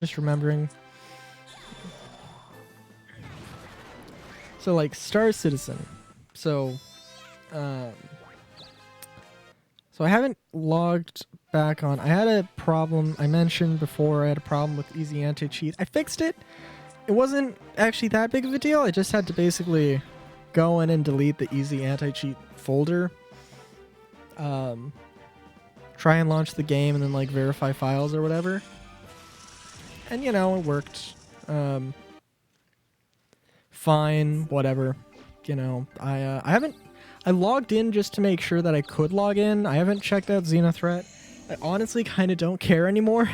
Just remembering. So like Star Citizen. So I haven't logged back on. I had a problem. I mentioned before I had a problem with easy anti-cheat. I fixed it. It wasn't actually that big of a deal. I just had to basically go in and delete the easy anti-cheat folder. Try and launch the game and then like verify files or whatever. And you know, it worked. Fine, whatever. You know, I logged in just to make sure that I could log in. I haven't checked out Xenothreat. I honestly kind of don't care anymore.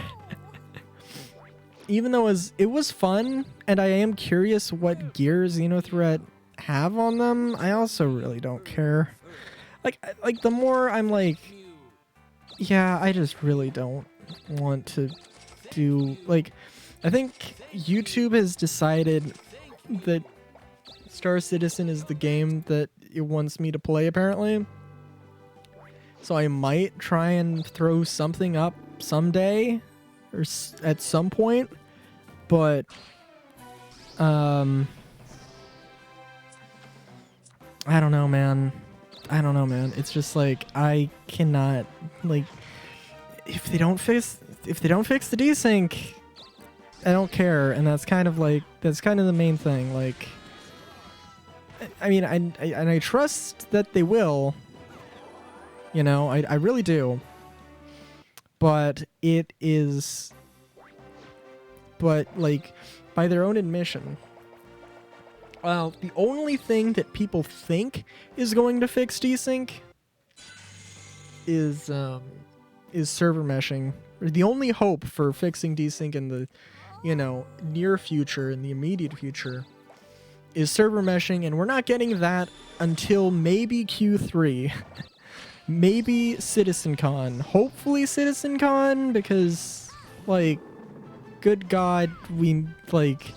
Even though it was fun, and I am curious what gear Xenothreat have on them, I also really don't care. Like the more I'm like, yeah, I just really don't want to do, like, I think YouTube has decided that Star Citizen is the game that it wants me to play, apparently. So I might try and throw something up someday, or at some point, but I don't know, man. It's just like I cannot, like, if they don't fix the desync, I don't care, and that's kind of the main thing. Like, I mean, I trust that they will. You know, I really do. But it is, but like, by their own admission, well, the only thing that people think is going to fix desync is server meshing. Or the only hope for fixing desync in the, you know, near future, in the immediate future, is server meshing, and we're not getting that until maybe Q3. Maybe CitizenCon. Hopefully CitizenCon, because, like, good God, we, like,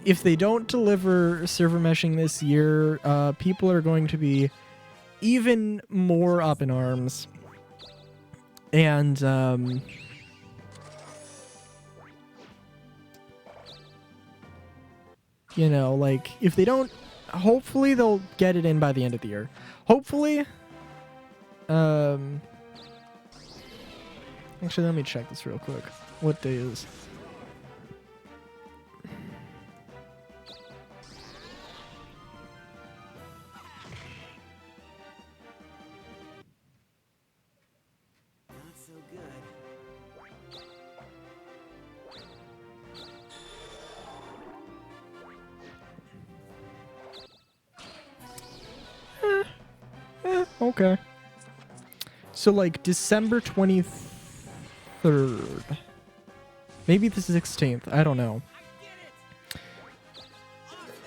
if they don't deliver server meshing this year, people are going to be even more up in arms. And, you know, like, if they don't, hopefully they'll get it in by the end of the year. Hopefully. Actually, let me check this real quick. What day is? Not so good. Okay. So, like, December 23rd. Maybe the 16th. I don't know.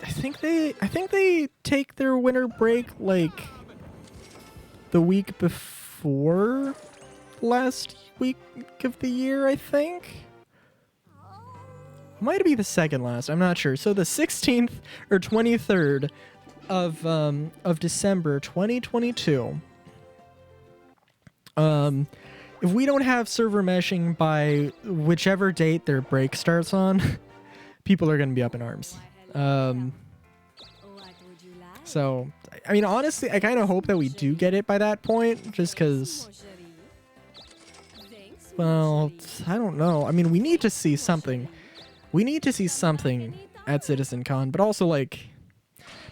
I think they take their winter break, like, the week before last week of the year, I think. Might be the second last. I'm not sure. So the 16th or 23rd of December 2022. If we don't have server meshing by whichever date their break starts on, people are going to be up in arms. So, I mean, honestly, I kind of hope that we do get it by that point, just because, well, I don't know. I mean, we need to see something. We need to see something at CitizenCon, but also, like,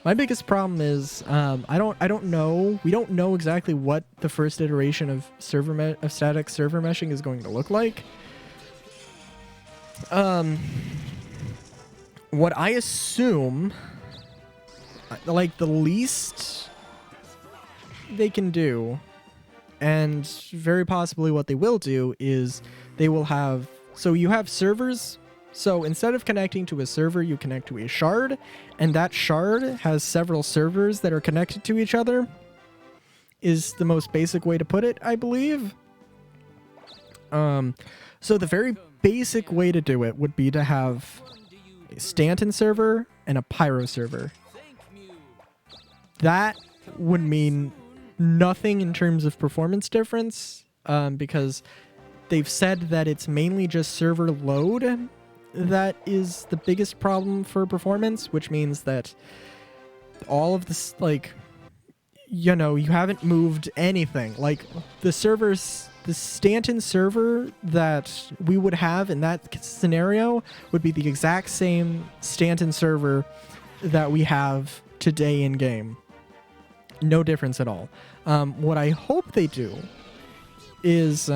my biggest problem is I don't know. We don't know exactly what the first iteration of static server meshing is going to look like. What I assume, like, the least they can do, and very possibly what they will do, is they will have, so you have servers. So instead of connecting to a server, you connect to a shard, and that shard has several servers that are connected to each other, is the most basic way to put it, I believe. So the very basic way to do it would be to have a Stanton server and a Pyro server. That would mean nothing in terms of performance difference, because they've said that it's mainly just server load that is the biggest problem for performance, which means that all of this, like, you haven't moved anything. Like, the Stanton server that we would have in that scenario would be the exact same Stanton server that we have today in game. No difference at all. What I hope they do is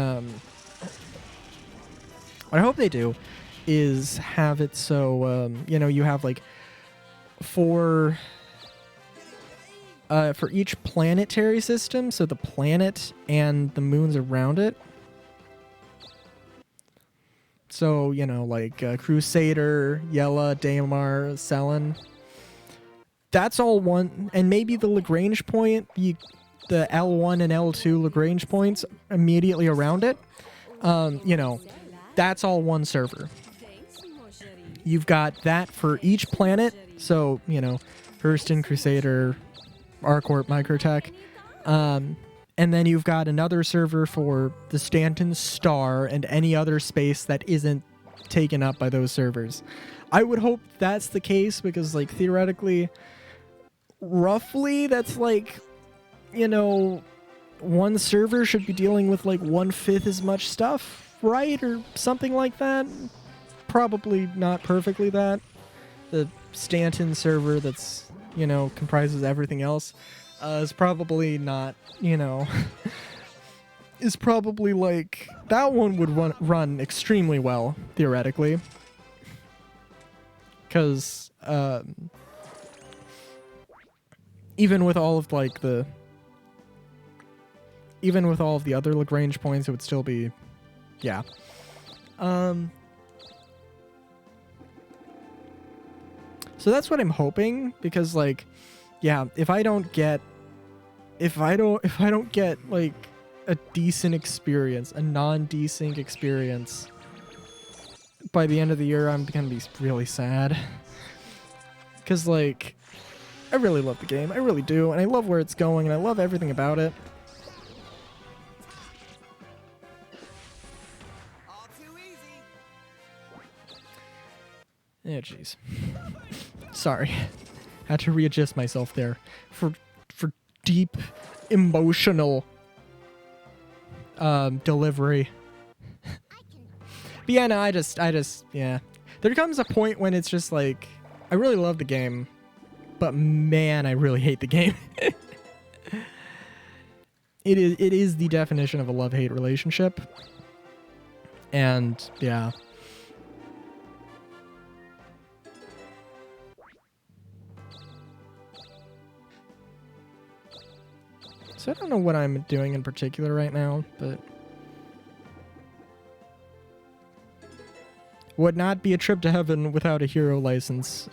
have it so you have like for each planetary system, so the planet and the moons around it. So, like Crusader, Yella, Daimar, Selen. That's all one, and maybe the Lagrange point, the L1 and L2 Lagrange points immediately around it. That's all one server. You've got that for each planet, so, Hurston, Crusader, Arcorp, Microtech. And then you've got another server for the Stanton Star and any other space that isn't taken up by those servers. I would hope that's the case because, like, theoretically, roughly, that's like, one server should be dealing with like 1/5 as much stuff, right? Or something like that. Probably not perfectly that. The Stanton server that's, comprises everything else is probably not, is probably like, that one would run extremely well, theoretically. Because, even with all of the other Lagrange points, it would still be, yeah. So that's what I'm hoping, because like, yeah, if I don't get like a decent experience, a non-desync experience by the end of the year, I'm gonna be really sad. Because like, I really love the game, I really do, and I love where it's going, and I love everything about it. All too easy. Oh, jeez. Sorry. Had to readjust myself there for deep emotional delivery. But yeah, no, I just yeah. There comes a point when it's just like, I really love the game, but man, I really hate the game. It is the definition of a love-hate relationship. And yeah. So I don't know what I'm doing in particular right now, but would not be a trip to heaven without a hero license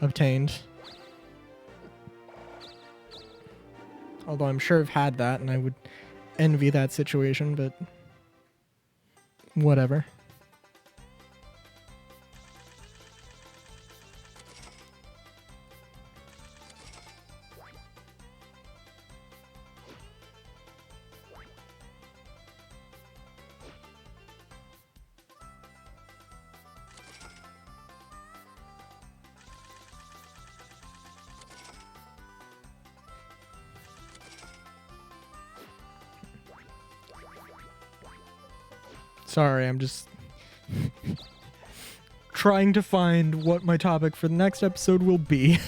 obtained. Although I'm sure I've had that, and I would envy that situation, but whatever. Sorry, I'm just trying to find what my topic for the next episode will be.